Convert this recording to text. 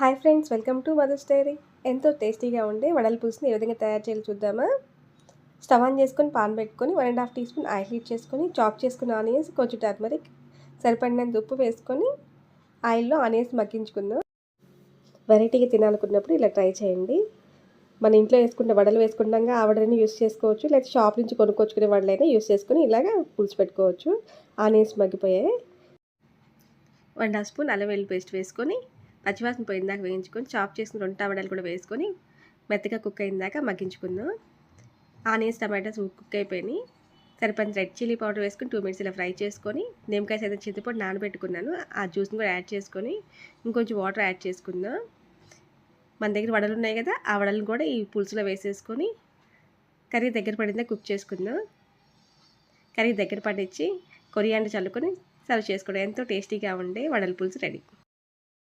Hi friends, welcome to Mother's Dairy. ఎంతో టేస్టీగా ఉండే వడల పులుసుని ఏ విధంగా తయారు చేయాలో చూద్దామా. స్టవ్ ఆన్ చేసుకొని పాన్ పెట్టుకొని 1.5 టీ స్పూన్ ఆయిల్ హీట్ చేసుకొని చాప్ చేసుకున్న ఆనియన్స్, కొంచెం టర్మరిక్, సరిపడినంత ఉప్పు వేసుకొని ఆయిల్లో ఆనియన్స్ మగ్గించుకుందాం. వెరైటీగా తినాలనుకున్నప్పుడు ఇలా ట్రై చేయండి. మన ఇంట్లో వేసుకున్న వడలు వేసుకుంటాగా ఆ వడలని యూస్ చేసుకోవచ్చు, లేదా షాప్ నుంచి కొనుక్కొచ్చుకునే వడలైనా యూస్ చేసుకొని ఇలాగా పులుసు పెట్టుకోవచ్చు. ఆనియన్స్ మగ్గిపోయాయి. 1.5 స్పూన్ అల్లం వెల్లుల్లి పేస్ట్ వేసుకొని పచ్చివాసన పోయిందాక వేయించుకొని చాప్ చేసుకుని 2 టమాటాలు కూడా వేసుకొని మెత్తగా కుక్ అయిందాక మగ్గించుకుందాం. ఆనియన్స్, టమాటాస్ కుక్ అయిపోయినాయి. సరిపడిన రెడ్ చిల్లీ పౌడర్ వేసుకొని 2 మినిట్స్ ఇలా ఫ్రై చేసుకొని నిమ్మకాయ సైతం చింతపండు నానబెట్టుకున్నాను, ఆ జ్యూస్ని కూడా యాడ్ చేసుకొని ఇంకొంచెం వాటర్ యాడ్ చేసుకుందాం. మన దగ్గర వడలు ఉన్నాయి కదా, ఆ వడలను కూడా ఈ పులుసులో వేసేసుకొని కర్రీ దగ్గర పడిందా కుక్ చేసుకుందాం. కర్రీ దగ్గర పడిచ్చి కొరియాండర్ చల్లుకొని సర్వ్ చేసుకోవడం. ఎంతో టేస్టీగా ఉండే వడల పులుసు రెడీ.